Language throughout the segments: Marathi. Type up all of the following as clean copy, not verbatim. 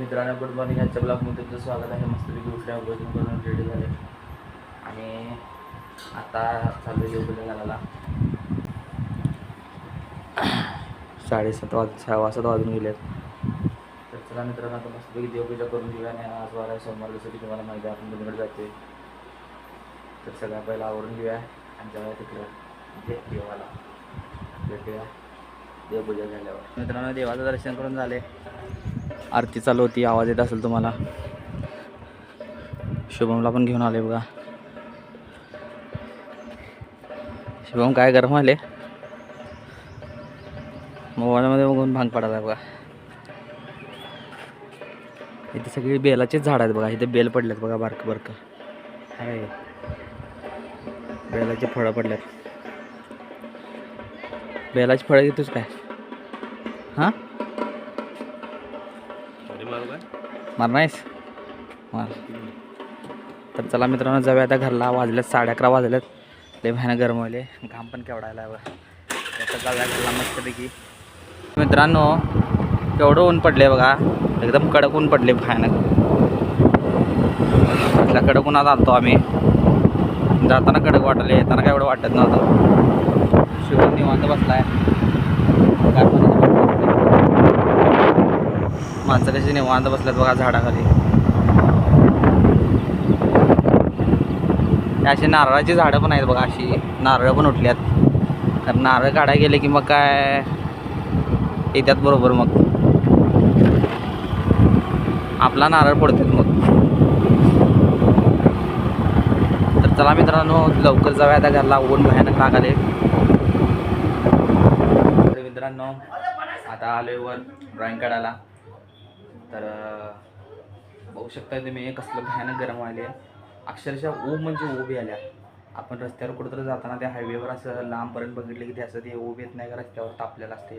मित्रांनो गुड मॉर्निंग. आजच्या ब्लॉगमध्ये तुमचं स्वागत आहे. मस्तपैकी उठल्या भोजन करून रेडी झाले आणि आता चालू आहे योगा घालायला. 6:30 वाजून गेले. तर चला मित्रांनो आता मस्तपैकी देवपूजा करून घेऊया. आणि आज वार आहे सोमवार, जसं की तुम्हाला माहिती आहे आपण दोन्हीकडे जाते. तर सगळ्या पहिला आवरून घेऊया आणि जेव्हा तिकडे देवाला भेटूया देवपूजा झाल्यावर. मित्रांनो देवाचं दर्शन करून झाले. आरती चालू होती, आवाज येत असेल तुम्हाला. शुभमला पण घेऊन आले बघा. शुभम काय गरम आले, मोबाईलमध्ये बघून भांग पडायला बघा. इथे सगळी बेलाचेच झाड आहेत बघा. इथे बेल पडल्यात बघा, बारकं बारकं आहे. बेलाचे फळं पडल्यात. बेलाची फळं घेतोच काय? हां मार नाहीस मार. तर चला मित्रांनो जाऊया आता घरला. वाजल्यात 11:30 वाजल्यात. लय भयानक गरम व्हायले, घाम पण केवढायला बघा. आता जाऊया घरला मस्तपैकी. मित्रांनो केवढं ऊन पडले बघा, एकदम कडक ऊन पडले भयानक. असल्या कडक उन्हात आलतो आम्ही. जाताना कडक वाटले, येताना काय एवढं वाटत नव्हतं. शुभम निवांत बसलाय. माणसं कशी निवांत बसल्यात बघा झाडाखाली. अशी नारळाची झाडं पण आहेत बघा. अशी नारळ पण उठल्यात. कारण नारळ काढायला गेले की मग काय येतात बरोबर, मग आपला नारळ पडतात मग. तर चला मित्रांनो लवकर जाऊया आता घरला, ऊन भयानक लागाले. तर मित्रांनो आता आलोय वर ड्रॉइंग काढायला. तर बघू शकता तुम्ही कसलं भयानक गरम आले. अक्षरशः ऊब म्हणजे उभी आल्या. आपण रस्त्यावर कुठंतरी जाताना त्या हायवेवर असं लांबपर्यंत बघितलं की ते असं ते ऊब येत नाही का, रस्त्यावर तापलेलं असते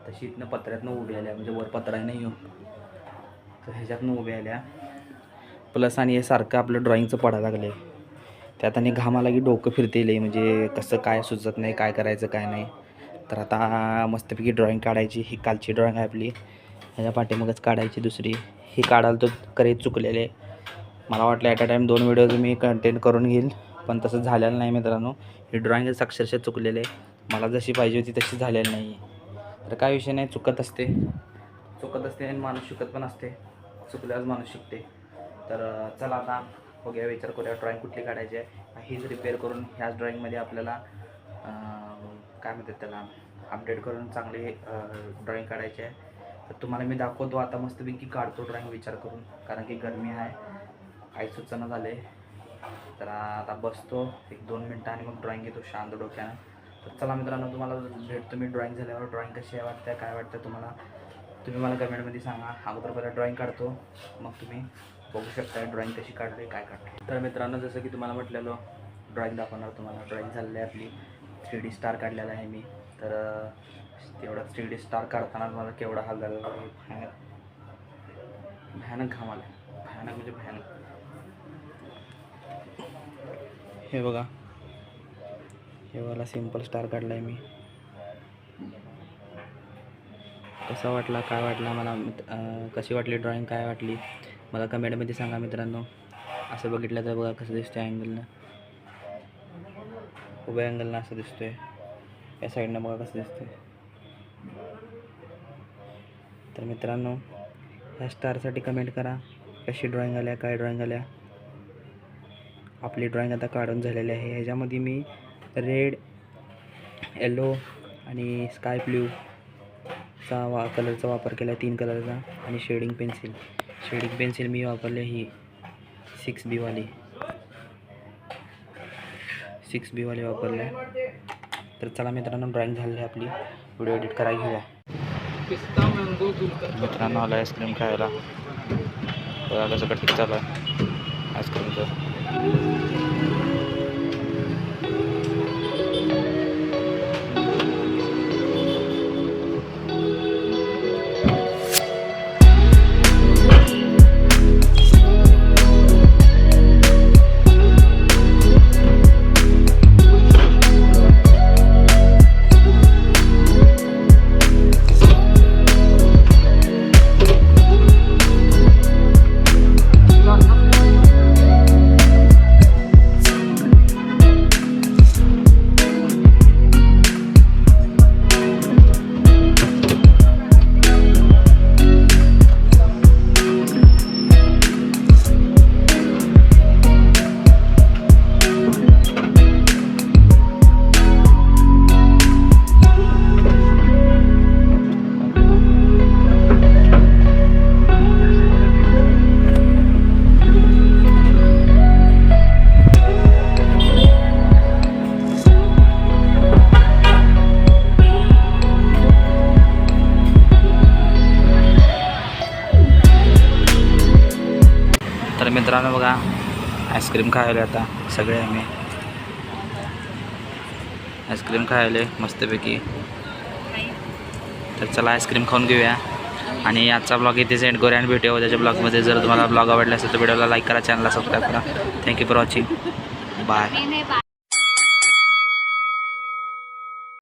तशी इथनं पत्र्यातनं उभी आल्या. म्हणजे वर पत्रा नाही येऊ, तर ह्याच्यातनं उभी आल्या. प्लस आणि हे सारखं आपलं ड्रॉइंगचं पडायला लागलं आहे. त्यात आणि घामाला की डोकं फिरते, म्हणजे कसं काय सुचत नाही, काय करायचं काय नाही. तर आता मस्तपैकी ड्रॉइंग काढायची. ही कालची ड्रॉइंग आहे आपली, ह्याच्या पाठीमागच काढायची दुसरी. ही काढायला तो करेच चुकलेले. मला वाटलं at a time 2 videos me content करून घेईल, पण तसं झालेलं नाही मित्रांनो. ही ड्रॉइंगच अक्षरशः चुकलेले. मला जशी पाहिजे होती तशी झालेली नाही. तर काय विषय नाही, चुकत असते आणि माणूस शिकत पण असते. चुकल्यावर माणूस शिकते. तर चला आता बघूया, विचार करूया ड्रॉइंग कुठली काढायची आहे. हीच रिपेअर करून ह्याच ड्रॉइंगमध्ये आपल्याला काय म्हणतात त्याला अपडेट करून चांगली ड्रॉइंग काढायची आहे. तर तुम्हाला मी दाखवतो आता मस्तपैकी काढतो ड्रॉइंग विचार करून, कारण की गरमी आहे, काही सुचना झाले. तर आता बसतो 1-2 मिनटं आणि मग ड्रॉइंग घेतो शांत डोक्यानं. तर चला मित्रांनो तुम्हाला भेटतो मी ड्रॉइंग झाल्यावर. ड्रॉइंग कशी आहे वाटतं, काय वाटतं तुम्हाला, तुम्ही मला कमेंटमध्ये सांगा. अगोदर पहिला ड्रॉइंग काढतो, मग तुम्ही बघू शकता ड्रॉइंग कशी काढली, काय काढली. तर मित्रांनो जसं की तुम्हाला म्हटलेलं ड्रॉइंग दाखवणार तुम्हाला. ड्रॉइंग झालेली आहे आपली. 3D स्टार काढलेला आहे मी. तर तेवढा 3D स्टार काढताना मला केवढा हाल झालेला आहे. भयानक घाम आला, भयानक म्हणजे भयानक. हे बघा, हे वाला सिम्पल स्टार काढला आहे मी. कसा वाटला, काय वाटला मला, कशी वाटली ड्रॉइंग, काय वाटली मला कमेंटमध्ये सांगा मित्रांनो. असं बघितलं तर बघा कसं दिसतं अँगलनं, उभ्या अँगलनं असं दिसतोय. या साईडनं बघा कसं दिसतंय. तर मित्रांनो ह्या स्टारसाठी कमेंट करा कशी ड्रॉइंग आल्या, काय ड्रॉइंग आल्या. आपली ड्रॉइंग आता काढून झालेली आहे. ह्याच्यामध्ये मी रेड, येलो आणि स्काय ब्ल्यूचा कलरचा वापर केला आहे, 3 कलरचा. आणि शेडिंग पेन्सिल मी वापरले ही 6B वाली वापरले. तर चला मित्रांनो ड्रॉइंग झाली आहे आपली. व्हिडिओ एडिट करायला घेऊया. मित्रांनो आला आईस्क्रीम खायला. बघा कसं कटिंग चालू आहे आईस्क्रीमचं. मित्रांनो बघा आईस्क्रीम खायला आता सगळे आम्ही आईस्क्रीम खायला मस्तपैकी. तर चला आईस्क्रीम खाऊन घेऊया आणि आजचा ब्लॉग इथे सेंड करूया आणि भेटूया उद्याच्या ब्लॉगमध्ये. जर तुम्हाला ब्लॉग आवडला असेल तर व्हिडिओला लाईक करा, चॅनलला सबस्क्राईब करा. Thank you for watching. बाय.